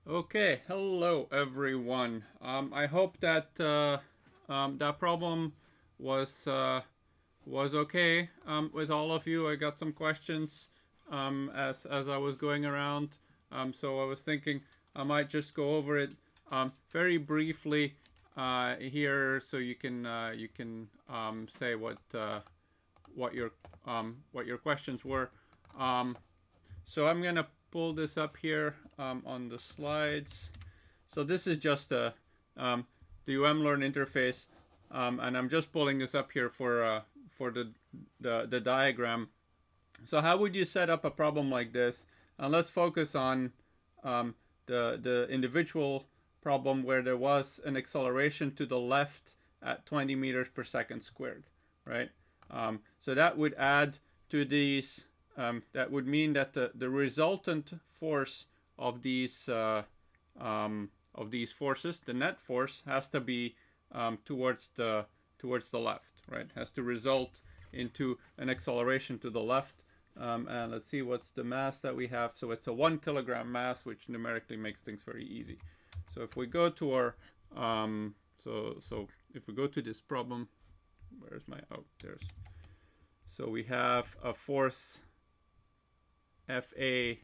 Okay, hello everyone. I hope that that problem was was okay with all of you. I got some questions as I was going around, so I was thinking I might just go over it very briefly here, so you can say what your questions were. Um, so I'm gonna pull this up here on the slides. So this is just the UMLearn interface, and I'm just pulling this up here for the diagram. So how would you set up a problem like this? And let's focus on the individual problem where there was an acceleration to the left at 20 meters per second squared, right? So that would add to these. That would mean that the resultant force of these forces, the net force, has to be towards the left, right? Has to result into an acceleration to the left. And let's see what's the mass that we have. So it's a 1 kilogram mass, which numerically makes things very easy. So if we go to our so if we go to this problem, where's my there's so we have a force Fa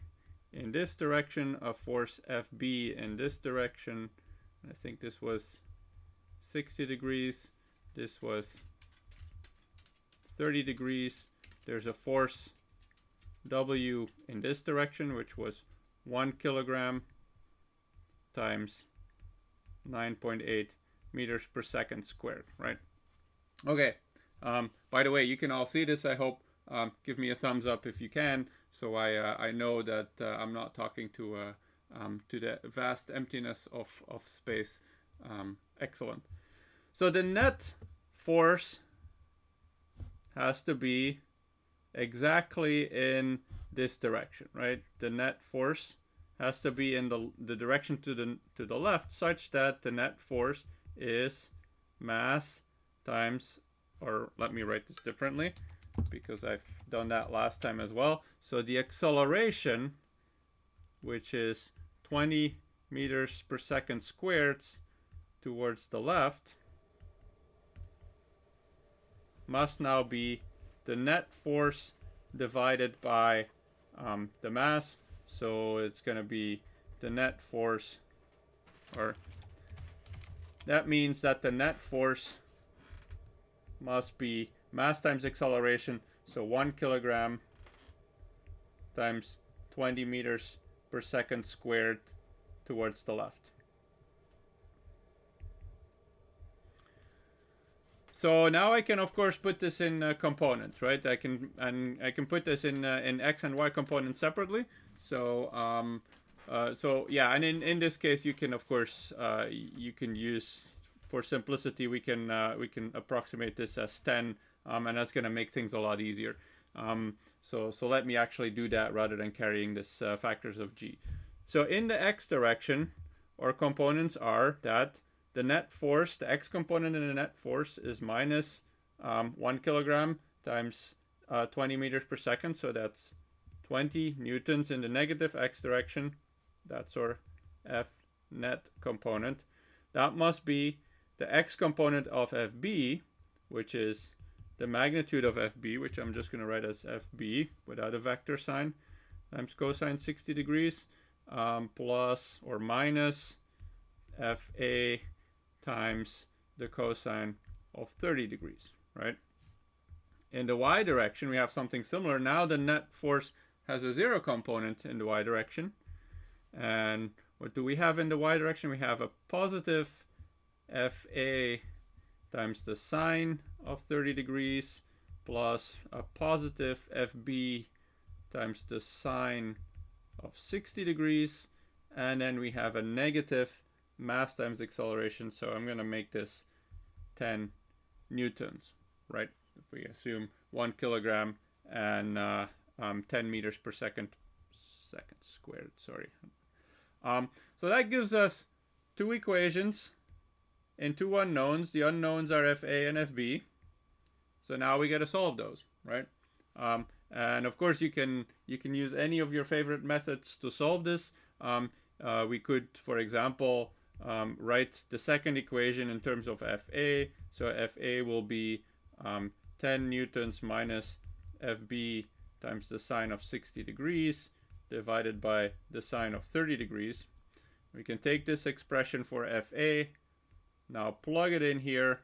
in this direction, a force Fb in this direction. I think this was 60 degrees. This was 30 degrees. There's a force W in this direction, which was 1 kilogram times 9.8 meters per second squared, right? Okay. By the way, you can all see this, I hope. Give me a thumbs up if you can, so I know that I'm not talking to the vast emptiness of space. Excellent. So the net force has to be exactly in this direction, right? The net force has to be in the direction to the left, such that the net force is mass times, or let me write this differently, because I've done that last time as well. So the acceleration, which is 20 meters per second squared towards the left, must now be the net force divided by the mass. So it's going to be the net force, or that means that the net force must be mass times acceleration, so 1 kilogram times 20 meters per second squared towards the left. So now I can, of course, put this in components, right? I can put this in x and y components separately. So so yeah, and in this case, you can, of course, you can use, for simplicity, we can approximate this as 10, and that's going to make things a lot easier. So let me actually do that rather than carrying this factors of g. So in the x direction, our components are that the net force, the x component in the net force, is minus 1 kilogram times 20 meters per second. So that's 20 newtons in the negative x direction. That's our F net component. That must be the x component of Fb, which is the magnitude of Fb, which I'm just going to write as Fb without a vector sign, times cosine 60 degrees, plus or minus Fa times the cosine of 30 degrees, right? In the y direction, we have something similar. Now the net force has a 0 component in the y direction. And what do we have in the y direction? We have a positive Fa times the sine of 30 degrees plus a positive Fb times the sine of 60 degrees. And then we have a negative mass times acceleration. So I'm going to make this 10 newtons, right? If we assume 1 kilogram and 10 meters per second squared, sorry. So that gives us two equations and two unknowns. The unknowns are Fa and Fb. So now we got to solve those, right? And of course you can use any of your favorite methods to solve this. we could, for example, write the second equation in terms of Fa. So Fa will be 10 newtons minus Fb times the sine of 60 degrees divided by the sine of 30 degrees. We can take this expression for Fa, now plug it in here,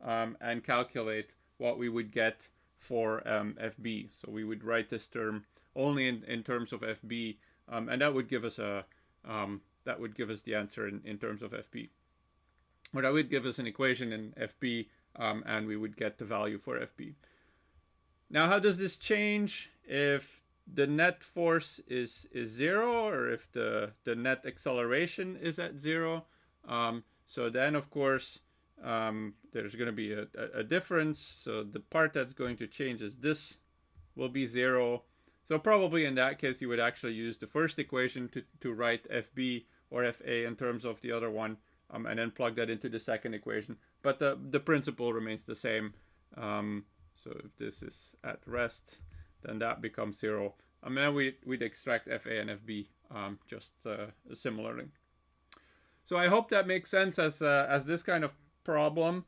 and calculate what we would get for Fb. So we would write this term only in terms of Fb, and that would give us the answer in terms of Fb. Or that would give us an equation in Fb, and we would get the value for Fb. Now, how does this change if the net force is 0, or if the net acceleration is at 0? So then, of course, there's going to be a difference. So the part that's going to change is this will be 0. So probably in that case, you would actually use the first equation to write Fb or Fa in terms of the other one, and then plug that into the second equation. But the principle remains the same. So if this is at rest, then that becomes 0. And then we'd extract Fa and Fb just similarly. So I hope that makes sense as this kind of problem.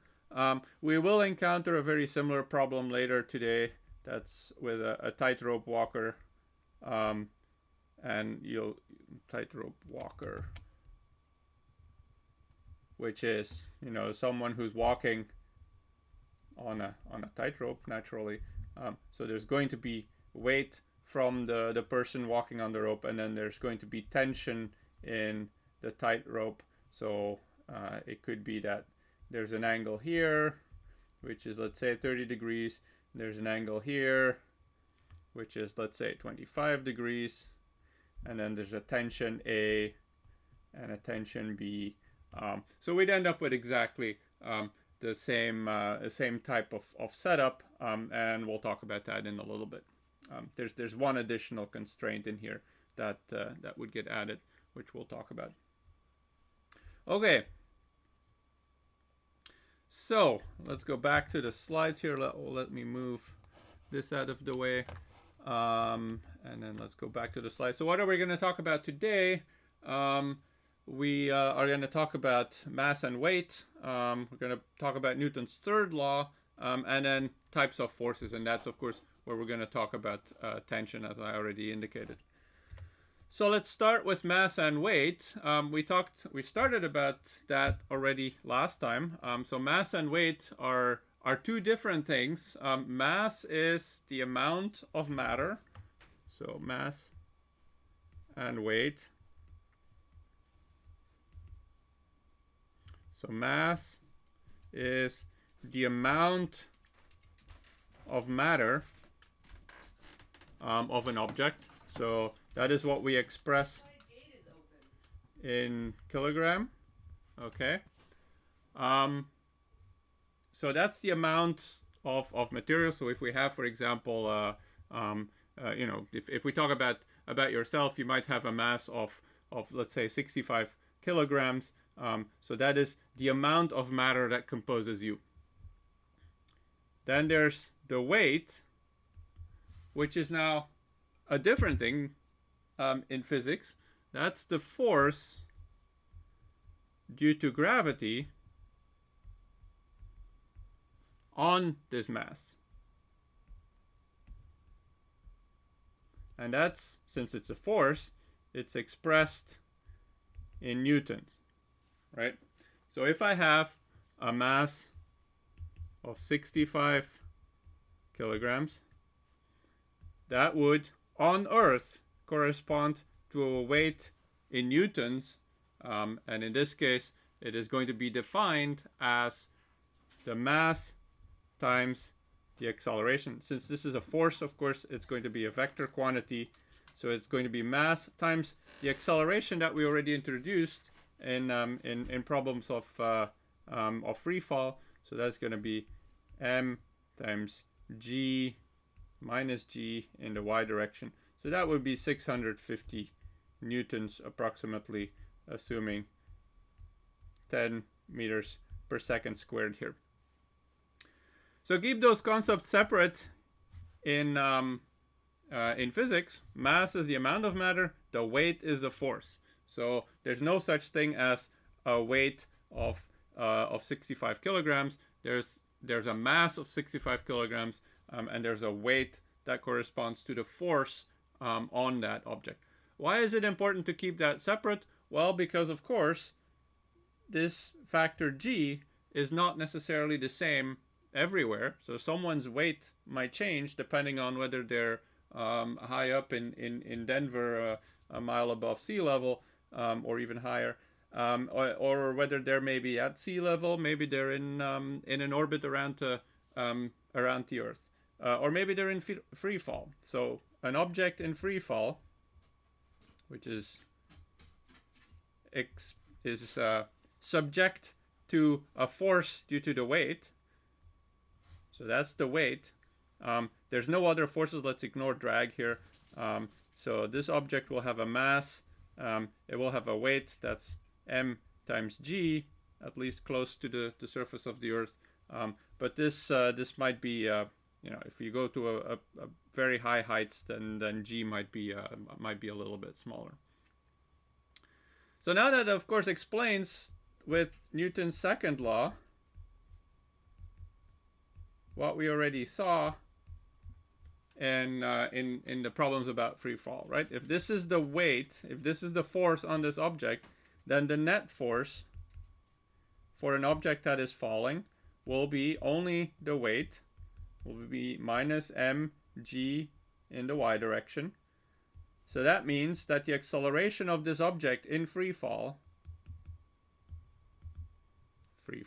We will encounter a very similar problem later today. That's with a tightrope walker, and tightrope walker, which is someone who's walking on a tightrope naturally. So there's going to be weight from the person walking on the rope, and then there's going to be tension in the tightrope. So it could be that there's an angle here, which is, let's say, 30 degrees. There's an angle here, which is, let's say, 25 degrees. And then there's a tension A and a tension B. So we'd end up with exactly the same type of setup, and we'll talk about that in a little bit. There's one additional constraint in here that would get added, which we'll talk about. Okay. So let's go back to the slides here. Let me move this out of the way, and then let's go back to the slides. So what are we going to talk about today? We are going to talk about mass and weight. We're going to talk about Newton's third law, and then types of forces, and that's of course where we're going to talk about tension, as I already indicated. So let's start with mass and weight. We started about that already last time. So mass and weight are two different things. Mass is the amount of matter. So mass and weight. So mass is the amount of matter of an object. So that is what we express in kilogram. Okay. So that's the amount of material. So if we have, for example, if we talk about yourself, you might have a mass of let's say 65 kilograms. So that is the amount of matter that composes you. Then there's the weight, which is now a different thing in physics. That's the force due to gravity on this mass. And that's, since it's a force, it's expressed in newtons, right? So if I have a mass of 65 kilograms, that would, on Earth, correspond to a weight in newtons, and in this case, it is going to be defined as the mass times the acceleration. Since this is a force, of course, it's going to be a vector quantity. So it's going to be mass times the acceleration that we already introduced in problems of free fall. So that's going to be m times g minus g in the y direction. So that would be 650 newtons approximately, assuming 10 meters per second squared here. So keep those concepts separate in physics. Mass is the amount of matter, the weight is the force. So there's no such thing as a weight of 65 kilograms. There's a mass of 65 kilograms, and there's a weight that corresponds to the force on that object. Why is it important to keep that separate? Well, because of course, this factor g is not necessarily the same everywhere. So someone's weight might change depending on whether they're high up in Denver, a mile above sea level, or even higher, or whether they're maybe at sea level, maybe they're in an orbit around the Earth, or maybe they're in free fall. So an object in free fall, which is subject to a force due to the weight. So that's the weight. There's no other forces. Let's ignore drag here. So this object will have a mass. It will have a weight that's m times g, at least close to the surface of the Earth. But this might be, if you go to a very high heights, then g might be a little bit smaller. So now that, of course, explains with Newton's second law what we already saw in the problems about free fall, right? If this is the weight, if this is the force on this object, then the net force for an object that is falling will be only the weight, will be minus mg in the y direction. So that means that the acceleration of this object in free fall, so in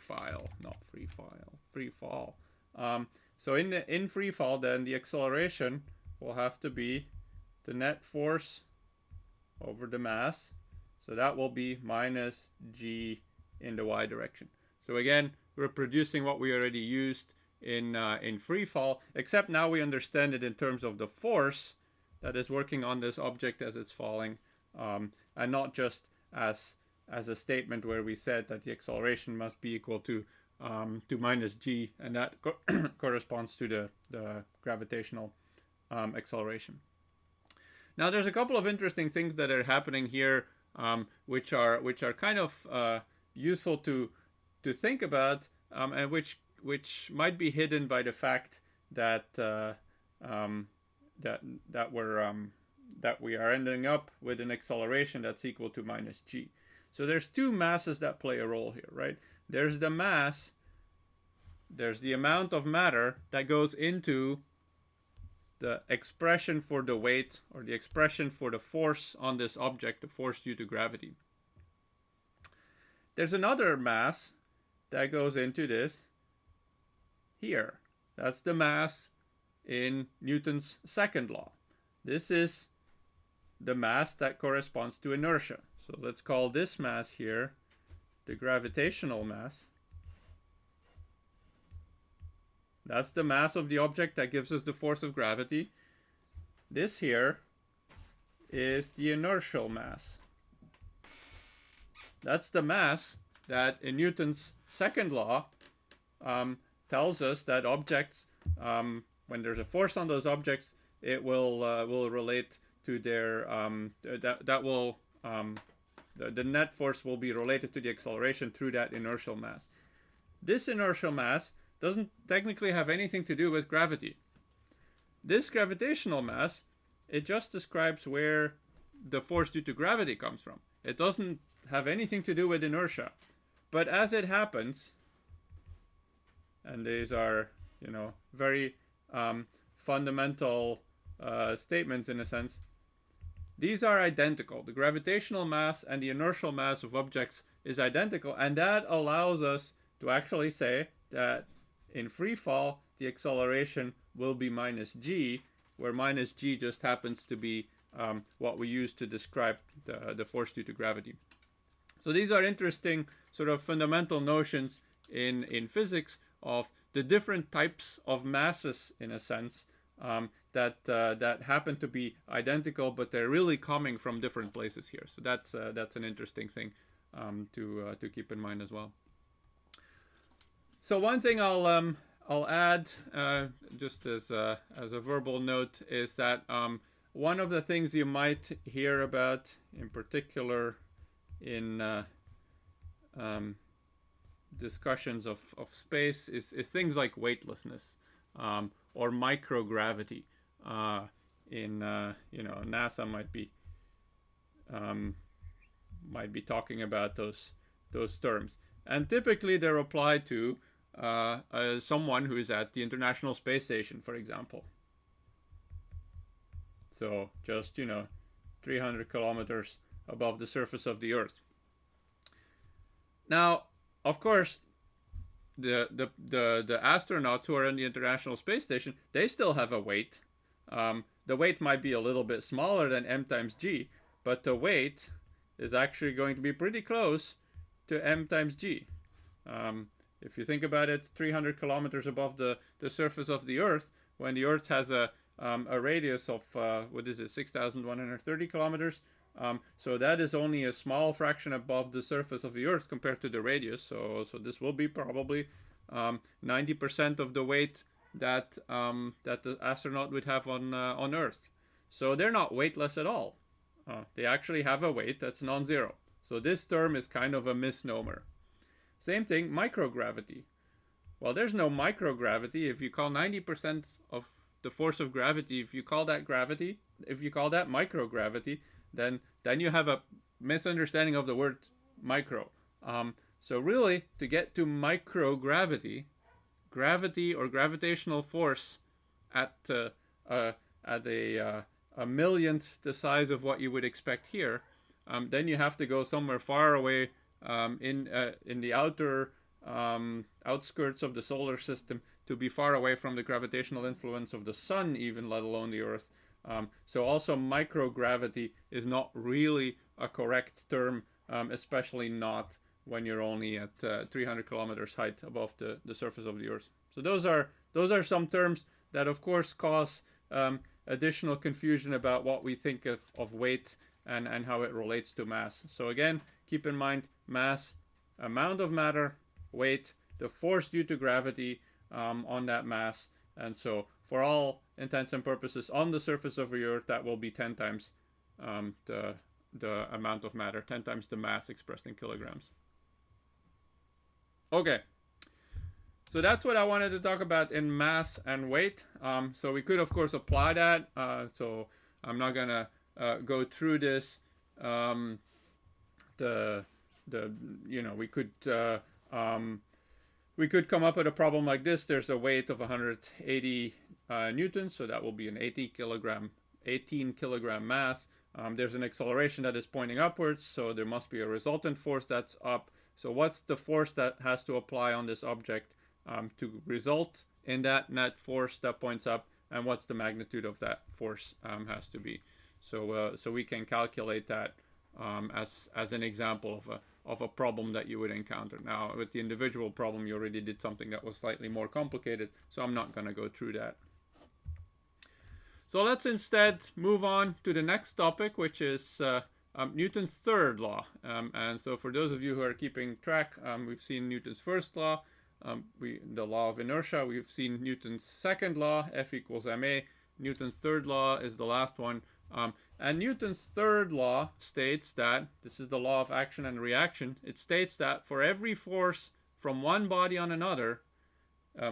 free fall, then the acceleration will have to be the net force over the mass. So that will be minus g in the y direction. So again, we're producing what we already used in free fall, except now we understand it in terms of the force that is working on this object as it's falling, and not just as a statement where we said that the acceleration must be equal to minus g, and that corresponds to the gravitational acceleration. Now there's a couple of interesting things that are happening here, which are kind of useful to think about, and which might be hidden by the fact that that we are ending up with an acceleration that's equal to minus g. So there's two masses that play a role here, right? There's the mass, there's the amount of matter that goes into the expression for the weight, or the expression for the force on this object, the force due to gravity. There's another mass that goes into this here. That's the mass in Newton's second law. This is the mass that corresponds to inertia. So let's call this mass here the gravitational mass. That's the mass of the object that gives us the force of gravity. This here is the inertial mass. That's the mass that in Newton's second law tells us that objects, when there's a force on those objects, it will relate to their the net force will be related to the acceleration through that inertial mass. This inertial mass doesn't technically have anything to do with gravity. This gravitational mass, it just describes where the force due to gravity comes from. It doesn't have anything to do with inertia. But as it happens, and these are, very fundamental statements in a sense, these are identical. The gravitational mass and the inertial mass of objects is identical, and that allows us to actually say that in free fall, the acceleration will be minus g, where minus g just happens to be what we use to describe the force due to gravity. So these are interesting sort of fundamental notions in physics of the different types of masses, in a sense, that happen to be identical, but they're really coming from different places here. So that's an interesting thing to keep in mind as well. So one thing I'll add just as a verbal note is that one of the things you might hear about, in particular in discussions of space is things like weightlessness, or microgravity. NASA might be talking about those terms, and typically they're applied to someone who is at the International Space Station, for example. So just 300 kilometers above the surface of the Earth. Now, of course, the astronauts who are in the International Space Station, they still have a weight. The weight might be a little bit smaller than m times g, but the weight is actually going to be pretty close to m times g. If you think about it, 300 kilometers above the surface of the Earth, when the Earth has a radius of 6,130 kilometers. So that is only a small fraction above the surface of the Earth compared to the radius. So this will be probably 90% of the weight that the astronaut would have on Earth. So they're not weightless at all. They actually have a weight that's non-zero. So this term is kind of a misnomer. Same thing, microgravity. Well, there's no microgravity. If you call 90% of the force of gravity, if you call that gravity, if you call that microgravity, then you have a misunderstanding of the word micro. So really, to get to microgravity, gravity or gravitational force at a millionth the size of what you would expect here, then you have to go somewhere far away in the outer outskirts of the solar system to be far away from the gravitational influence of the sun, even let alone the Earth. So also microgravity is not really a correct term, especially not when you're only at 300 kilometers height above the surface of the Earth. So those are some terms that of course cause additional confusion about what we think of weight and how it relates to mass. So again, keep in mind mass, amount of matter, weight, the force due to gravity on that mass. And so for all intents and purposes on the surface of the Earth, that will be 10 times the amount of matter, 10 times the mass expressed in kilograms. Okay, so that's what I wanted to talk about in mass and weight. So we could of course apply that. So I'm not gonna go through this. We could come up with a problem like this. There's a weight of 180 newtons, so that will be an 18 kilogram mass. There's an acceleration that is pointing upwards, so there must be a resultant force that's up. So what's the force that has to apply on this object to result in that net force that points up, and what's the magnitude of that force has to be. So we can calculate that as an example of a problem that you would encounter. Now, with the individual problem, you already did something that was slightly more complicated, so I'm not going to go through that. So let's instead move on to the next topic, which is Newton's third law. And so for those of you who are keeping track, we've seen Newton's first law, the law of inertia. We've seen Newton's second law, F equals ma. Newton's third law is the last one. And Newton's third law states that, this is the law of action and reaction, it states that for every force from one body on another,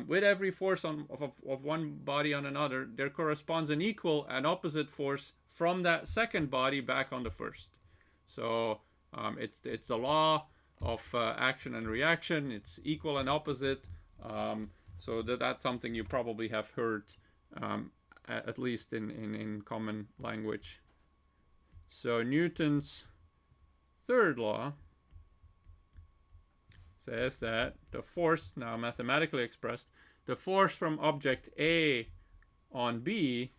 with every force of one body on another, there corresponds an equal and opposite force from that second body back on the first. So it's the law of action and reaction. It's equal and opposite. So that's something you probably have heard at least in common language. So Newton's third law says that the force, now mathematically expressed, the force from object A on B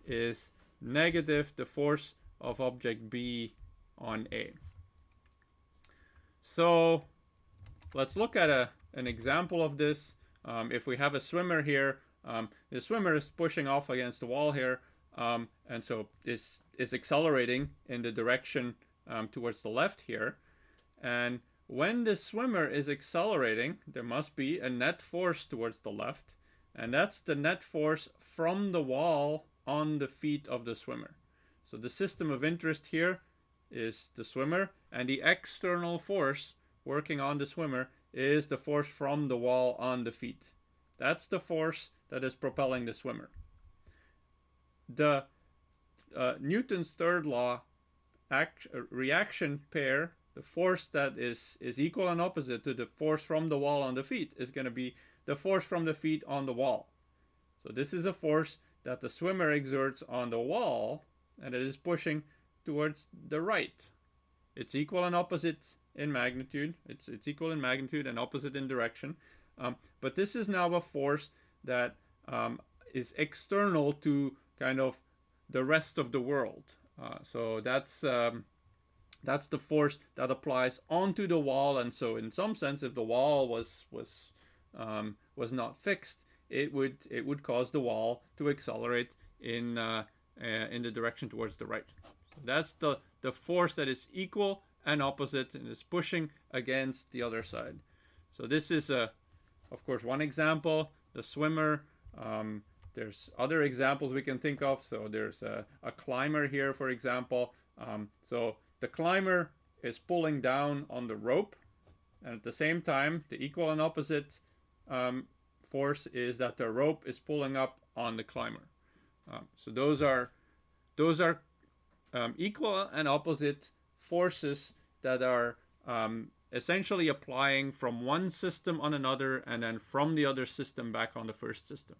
is negative the force of object B on A. So let's look at an example of this. If we have a swimmer here, the swimmer is pushing off against the wall here, and so this is accelerating in the direction towards the left here. And when the swimmer is accelerating, there must be a net force towards the left, and that's the net force from the wall on the feet of the swimmer. So the system of interest here is the swimmer, and the external force working on the swimmer is the force from the wall on the feet. That's the force that is propelling the swimmer. The Newton's third law reaction pair, the force that is equal and opposite to the force from the wall on the feet, is going to be the force from the feet on the wall. So this is a force that the swimmer exerts on the wall, and it is pushing towards the right. It's equal and opposite in magnitude. It's equal in magnitude and opposite in direction. But this is now a force that is external to kind of the rest of the world. So that's the force that applies onto the wall. And so, in some sense, if the wall was not fixed, it would cause the wall to accelerate in the direction towards the right. So that's the force that is equal and opposite and is pushing against the other side. So this is of course, one example. The swimmer. There's other examples we can think of. So there's a climber here, for example. So the climber is pulling down on the rope, and at the same time, the equal and opposite force is that the rope is pulling up on the climber. So those are equal and opposite forces that are essentially applying from one system on another, and then from the other system back on the first system.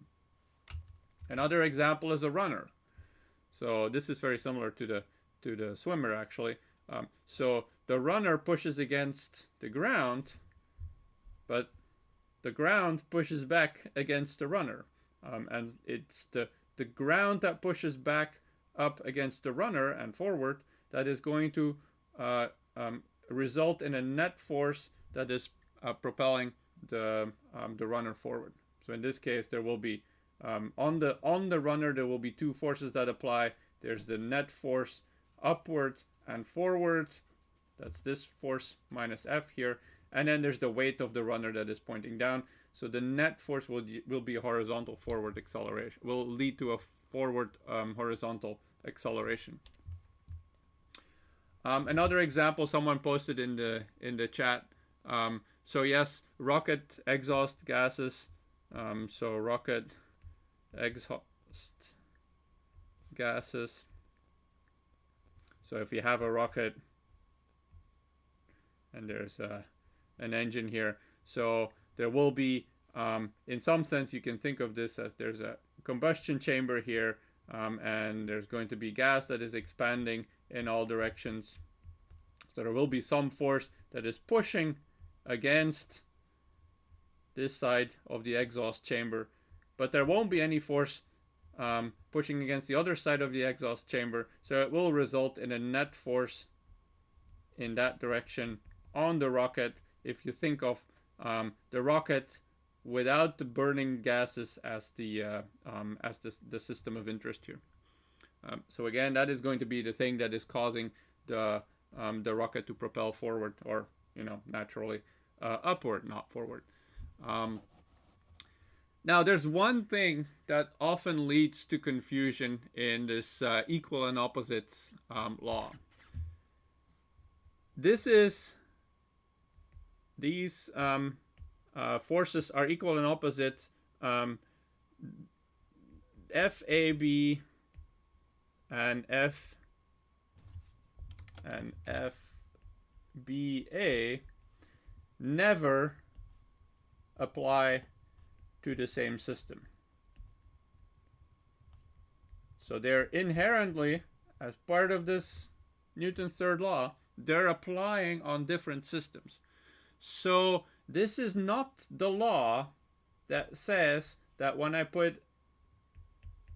Another example is a runner. So this is very similar to the swimmer, actually. So the runner pushes against the ground, but the ground pushes back against the runner. And it's the ground that pushes back up against the runner and forward that is going to result in a net force that is propelling the runner forward. So in this case, there will be on the runner, there will be two forces that apply. There's the net force upward and forward. That's this force minus F here. And then there's the weight of the runner that is pointing down. So the net force will be a horizontal forward acceleration, will lead to a forward horizontal acceleration. Another example someone posted in the chat. So yes, rocket exhaust gases. So rocket exhaust gases. So if you have a rocket and there's an engine here, so there will be, in some sense, you can think of this as there's a combustion chamber here, and there's going to be gas that is expanding in all directions. So there will be some force that is pushing against this side of the exhaust chamber, but there won't be any force pushing against the other side of the exhaust chamber. So it will result in a net force in that direction on the rocket, if you think of the rocket without the burning gases as the system of interest here. So again, that is going to be the thing that is causing the rocket to propel forward, or naturally upward, not forward. Now, there's one thing that often leads to confusion in this equal and opposites law. These forces are equal and opposite. FAB and FBA never apply to the same system. So they're inherently, as part of this Newton's third law, they're applying on different systems. So this is not the law that says that when I put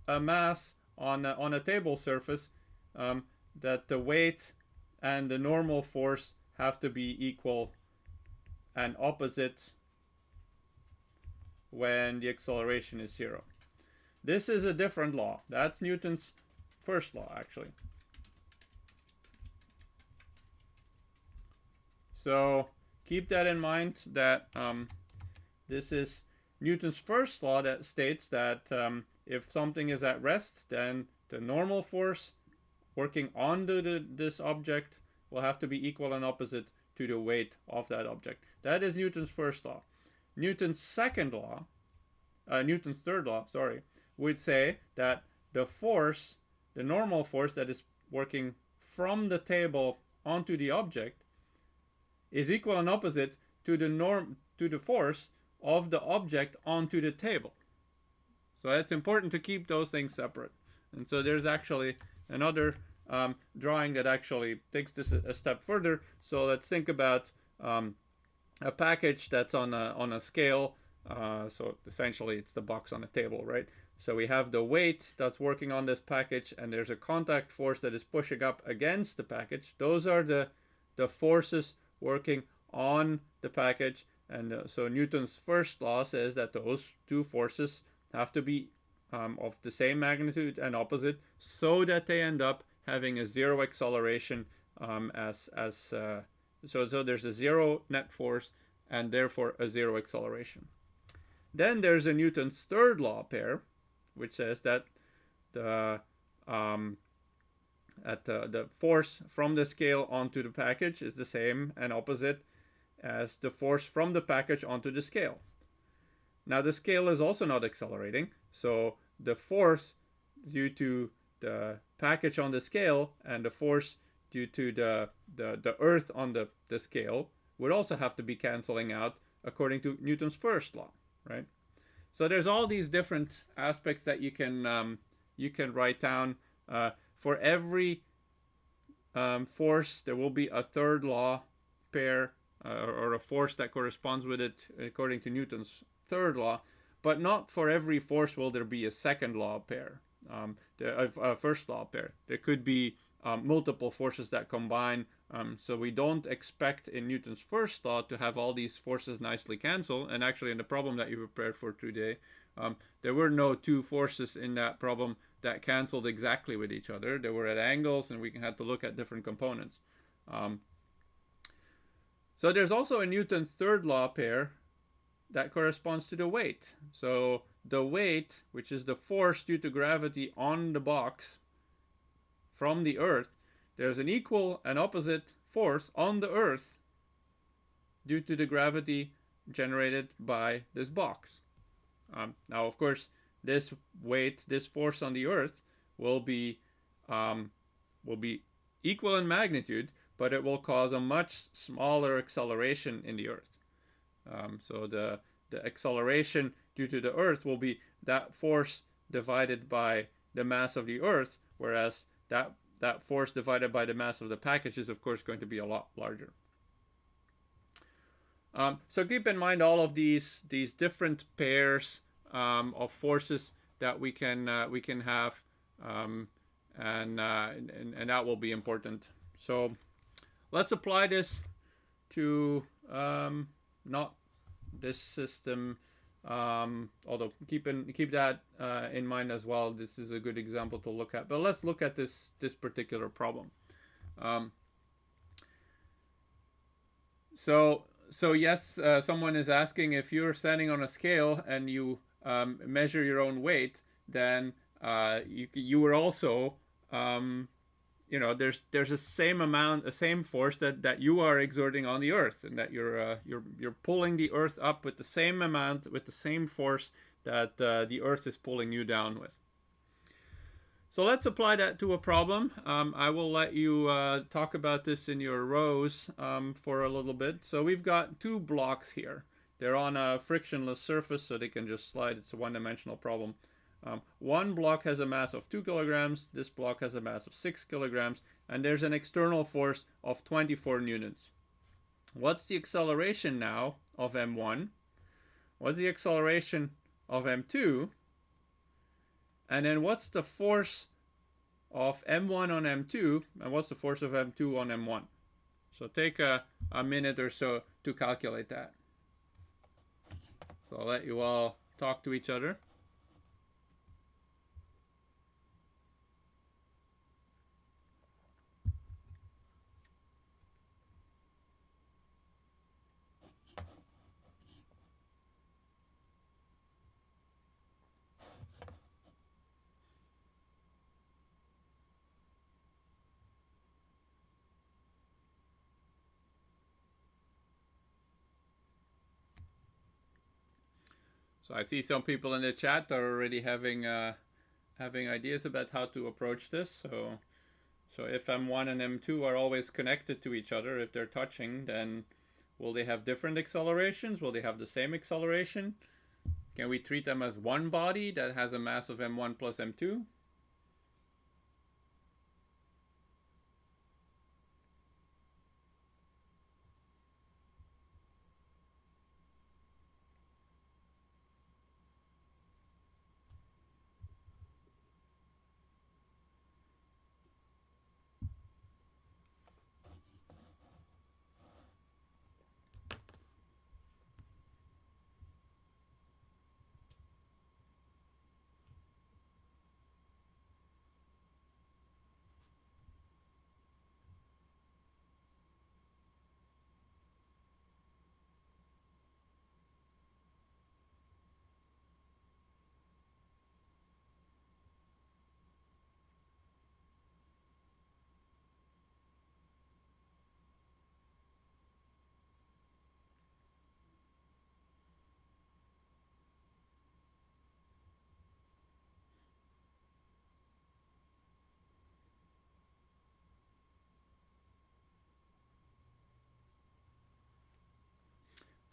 a mass on a table surface, that the weight and the normal force have to be equal and opposite when the acceleration is 0. This is a different law. That's Newton's first law, actually. So keep that in mind, that this is Newton's first law that states that if something is at rest, then the normal force working on this object will have to be equal and opposite to the weight of that object. That is Newton's first law. Newton's second law, Newton's third law, sorry, would say that the force, the normal force that is working from the table onto the object, is equal and opposite to the force of the object onto the table. So it's important to keep those things separate. And so there's actually another drawing that actually takes this a step further. So let's think about a package that's on a scale. So essentially it's the box on a table, right? So we have the weight that's working on this package, and there's a contact force that is pushing up against the package. Those are the forces working on the package. And so Newton's first law says that those two forces have to be of the same magnitude and opposite, so that they end up having a zero acceleration so there's a zero net force and therefore a zero acceleration. Then there's a Newton's third law pair, which says that the force from the scale onto the package is the same and opposite as the force from the package onto the scale. Now the scale is also not accelerating, so the force due to the package on the scale and the force due to the earth on the scale would also have to be canceling out according to Newton's first law, right? So there's all these different aspects that you can write down. For every force, there will be a third law pair or a force that corresponds with it according to Newton's third law, but not for every force will there be a second law pair, first law pair. There could be multiple forces that combine, so we don't expect in Newton's first law to have all these forces nicely cancel. And actually in the problem that you prepared for today, there were no two forces in that problem that canceled exactly with each other. They were at angles, and we had to look at different components. So there's also a Newton's third law pair that corresponds to the weight. So the weight, which is the force due to gravity on the box from the Earth, there's an equal and opposite force on the Earth due to the gravity generated by this box. Now, of course, this weight, this force on the Earth will be equal in magnitude, but it will cause a much smaller acceleration in the Earth. So the acceleration due to the Earth will be that force divided by the mass of the Earth, whereas that force divided by the mass of the package is, of course, going to be a lot larger. So keep in mind all of these different pairs of forces that we can have, and that will be important. So let's apply this to not this system, although keep that in mind as well. This is a good example to look at, but let's look at this particular problem. So yes, someone is asking, if you're standing on a scale and you measure your own weight, then you were also there's the same force that you are exerting on the Earth, and that you're pulling the Earth up with the same amount, with the same force that the Earth is pulling you down with. So let's apply that to a problem. I will let you talk about this in your rows for a little bit. So we've got two blocks here. They're on a frictionless surface, so they can just slide. It's a one-dimensional problem. One block has a mass of 2 kilograms, this block has a mass of 6 kilograms, and there's an external force of 24 newtons. What's the acceleration now of M1? What's the acceleration of M2? And then what's the force of M1 on M2, and what's the force of M2 on M1? So take a minute or so to calculate that. So I'll let you all talk to each other. So I see some people in the chat are already having ideas about how to approach this. So if M1 and M2 are always connected to each other, if they're touching, then will they have different accelerations? Will they have the same acceleration? Can we treat them as one body that has a mass of M1 plus M2?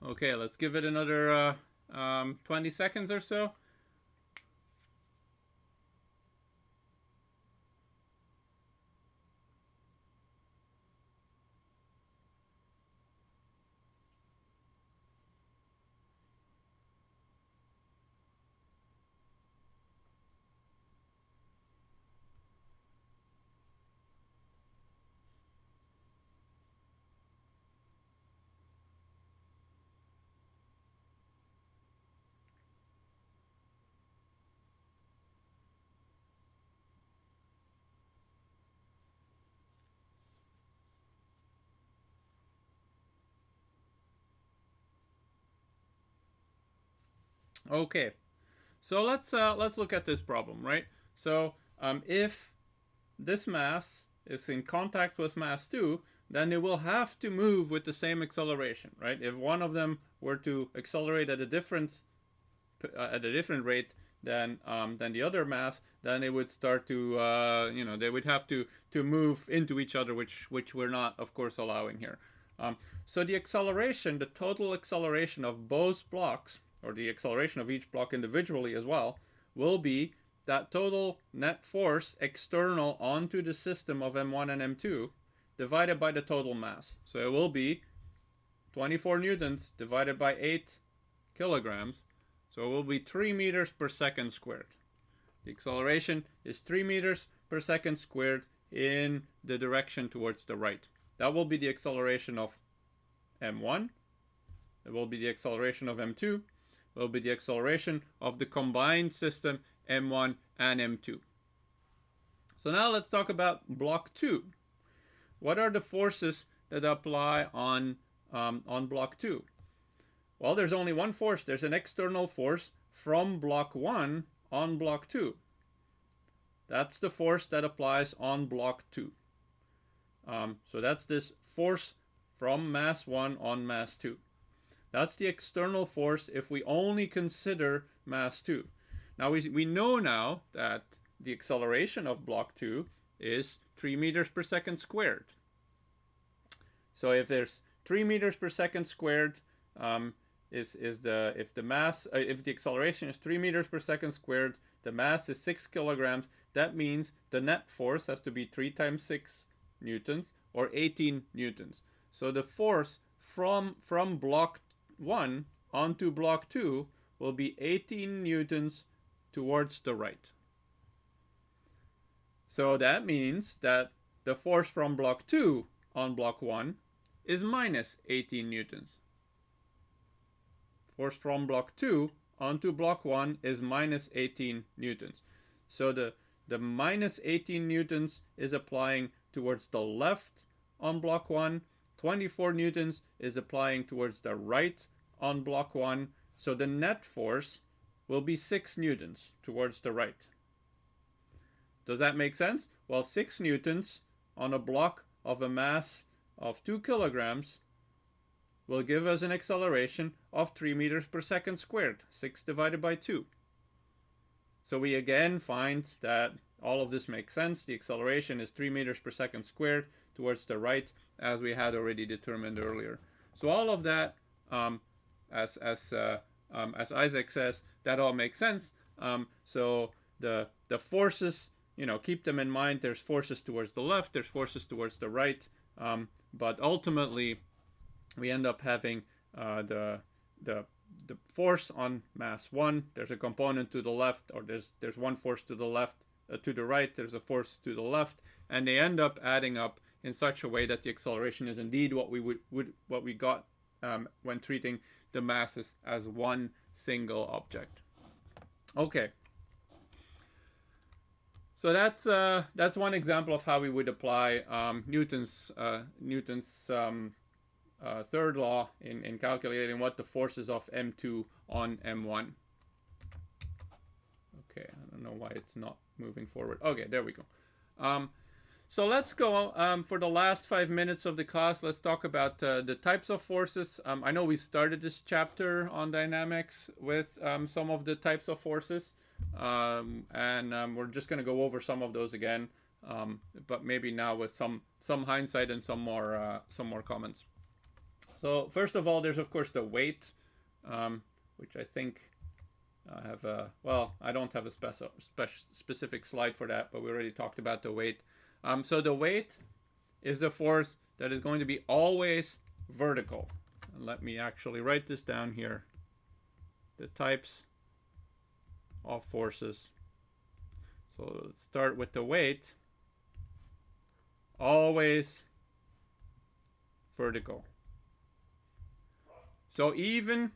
Okay, let's give it another 20 seconds or so. Okay, so let's look at this problem, right? So if this mass is in contact with mass 2, then it will have to move with the same acceleration, right? If one of them were to accelerate at a different rate than the other mass, then it would start to they would have to move into each other, which we're not, of course, allowing here. So the acceleration, the total acceleration of both blocks, or the acceleration of each block individually as well, will be that total net force external onto the system of M1 and M2 divided by the total mass. So it will be 24 newtons divided by 8 kilograms. So it will be 3 meters per second squared. The acceleration is 3 meters per second squared in the direction towards the right. That will be the acceleration of M1. It will be the acceleration of M2. Will be the acceleration of the combined system M1 and M2. So now let's talk about block 2. What are the forces that apply on block 2? Well, there's only one force. There's an external force from block 1 on block 2. That's the force that applies on block 2. So that's this force from mass 1 on mass 2. That's the external force if we only consider mass 2. Now we know now that the acceleration of block 2 is 3 meters per second squared. So if there's 3 meters per second squared, if the acceleration is 3 meters per second squared, the mass is 6 kilograms. That means the net force has to be 3 times 6 newtons, or 18 newtons. So the force from block 1 onto block 2 will be 18 newtons towards the right. So that means that the force from block 2 on block 1 is minus 18 newtons. Force from block 2 onto block 1 is minus 18 newtons. So the minus 18 newtons is applying towards the left on block 1. 24 newtons is applying towards the right on block 1. So the net force will be 6 newtons towards the right. Does that make sense? Well, 6 newtons on a block of a mass of 2 kilograms will give us an acceleration of 3 meters per second squared, 6 divided by 2. So we again find that all of this makes sense. The acceleration is 3 meters per second squared towards the right, as we had already determined earlier. So all of that, as Isaac says, that all makes sense. So the forces, keep them in mind. There's forces towards the left, there's forces towards the right, but ultimately we end up having the force on mass 1. There's a component to the left, or there's one force to the left, to the right. There's a force to the left, and they end up adding up in such a way that the acceleration is indeed what we got when treating the masses as one single object. Okay. So that's one example of how we would apply Newton's third law in calculating what the force is of M2 on M1. Okay, I don't know why it's not moving forward. Okay, there we go. So let's go for the last 5 minutes of the class. Let's talk about the types of forces. I know we started this chapter on dynamics with some of the types of forces, and we're just going to go over some of those again, but maybe now with some hindsight and some more comments. So first of all, there's of course the weight, which I think I have I don't have a specific slide for that, but we already talked about the weight. So the weight is the force that is going to be always vertical. And let me actually write this down here. The types of forces. So let's start with the weight. Always vertical. So even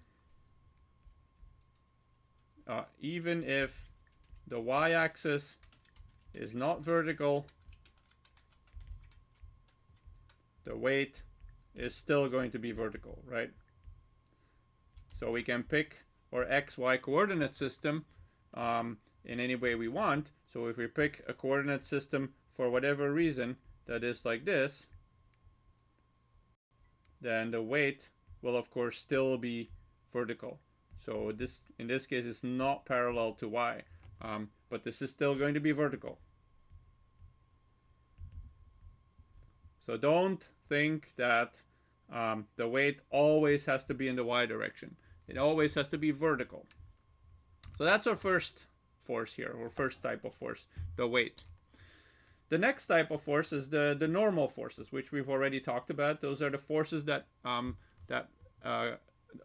if the y-axis is not vertical, the weight is still going to be vertical, right? So we can pick our x-y coordinate system in any way we want. So if we pick a coordinate system for whatever reason that is like this, then the weight will of course still be vertical. So this, in this case, is not parallel to y, but this is still going to be vertical. So don't think that the weight always has to be in the y direction. It always has to be vertical. So that's our first force here, or first type of force, the weight. The next type of force is the normal forces, which we've already talked about. Those are the forces that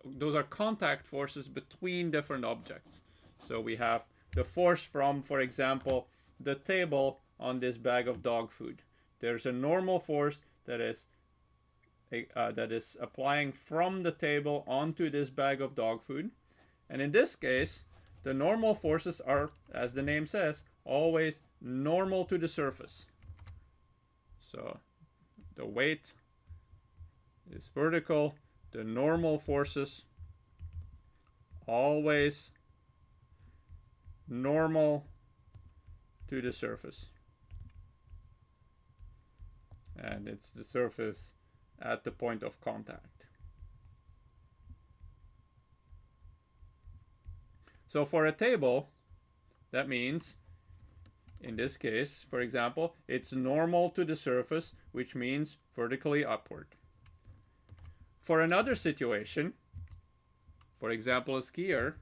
those are contact forces between different objects. So we have the force from, for example, the table on this bag of dog food. There's a normal force that is applying from the table onto this bag of dog food. And in this case, the normal forces are, as the name says, always normal to the surface. So the weight is vertical. The normal forces always normal to the surface. And it's the surface at the point of contact. So for a table, that means, in this case, for example, it's normal to the surface, which means vertically upward. For another situation, for example, a skier,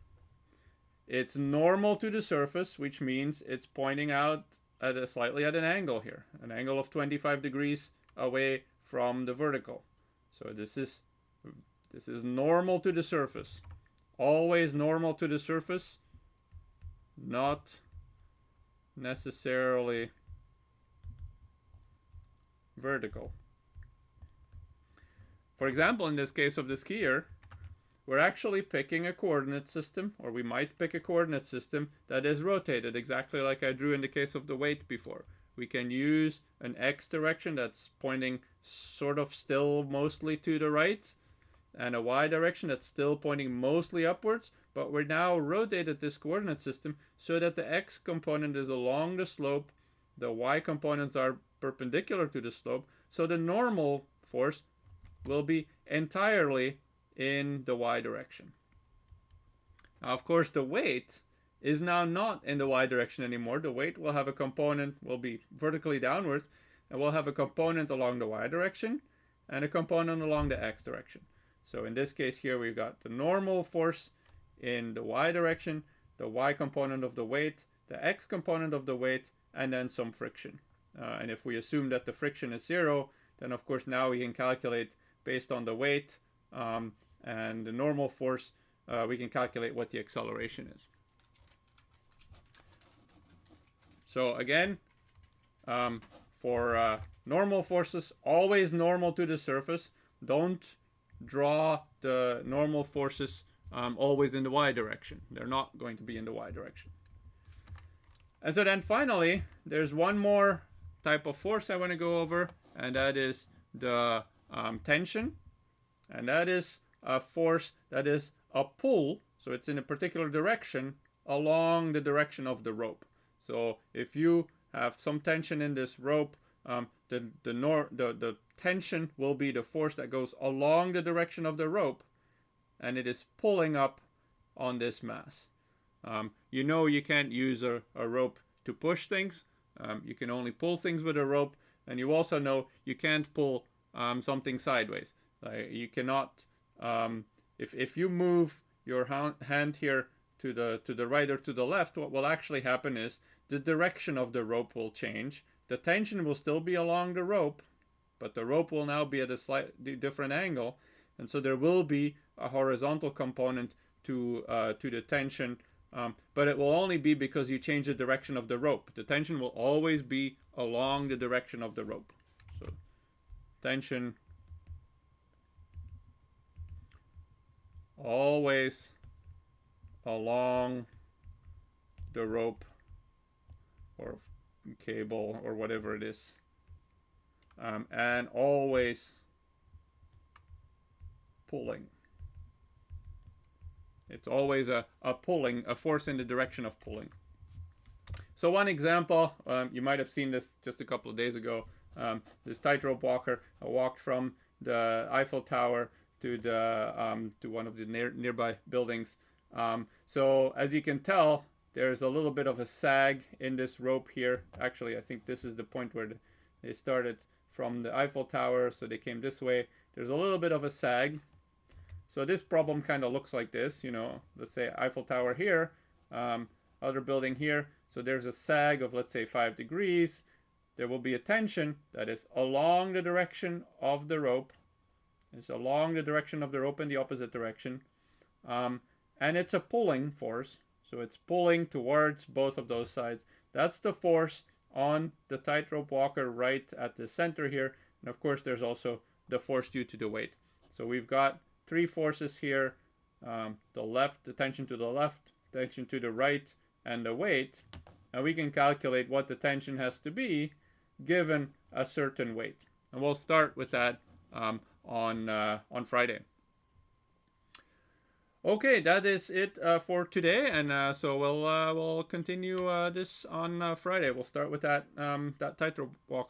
it's normal to the surface, which means it's pointing out at slightly at an angle here, an angle of 25 degrees away from the vertical. So this is normal to the surface. Always normal to the surface, not necessarily vertical. For example, in this case of the skier, we're actually picking a coordinate system, or we might pick a coordinate system that is rotated, exactly like I drew in the case of the weight before. We can use an x direction that's pointing sort of still mostly to the right, and a y direction that's still pointing mostly upwards, but we're now rotated this coordinate system so that the x component is along the slope, the y components are perpendicular to the slope, so the normal force will be entirely in the y direction. Now, of course, the weight is now not in the y direction anymore. The weight will have a component, will be vertically downwards, and we'll have a component along the y direction and a component along the x direction. So in this case here, we've got the normal force in the y direction, the y component of the weight, the x component of the weight, and then some friction. And if we assume that the friction is 0, then of course now we can calculate based on the weight and the normal force, we can calculate what the acceleration is. So again, for normal forces, always normal to the surface. Don't draw the normal forces always in the y direction. They're not going to be in the y direction. And so then finally, there's one more type of force I want to go over, and that is the tension. And that is a force that is a pull, so it's in a particular direction along the direction of the rope. So if you have some tension in this rope, the tension will be the force that goes along the direction of the rope, and it is pulling up on this mass. You know you can't use a rope to push things. You can only pull things with a rope, and you also know you can't pull something sideways. You cannot, if you move your hand here to the right or to the left, what will actually happen is the direction of the rope will change. The tension will still be along the rope, but the rope will now be at a slightly different angle, and so there will be a horizontal component to the tension, but it will only be because you change the direction of the rope. The tension will always be along the direction of the rope. So tension always along the rope or cable or whatever it is, and always pulling. It's always a pulling, a force in the direction of pulling. So one example, you might have seen this just a couple of days ago. This tightrope walker walked from the Eiffel Tower to the to one of the nearby buildings. So as you can tell, there's a little bit of a sag in this rope here. Actually, I think this is the point where they started from the Eiffel Tower, so they came this way. There's a little bit of a sag. So this problem kind of looks like this, you know, let's say Eiffel Tower here, other building here. So there's a sag of, let's say, 5 degrees. There will be a tension that is along the direction of the rope. It's along the direction of the rope in the opposite direction. And it's a pulling force. So it's pulling towards both of those sides. That's the force on the tightrope walker right at the center here. And of course, there's also the force due to the weight. So we've got 3 forces here. The tension to the left, tension to the right, and the weight. And we can calculate what the tension has to be given a certain weight. And we'll start with that on Friday. Okay, that is it for today, and so we'll continue this on Friday. We'll start with that tightrope walker.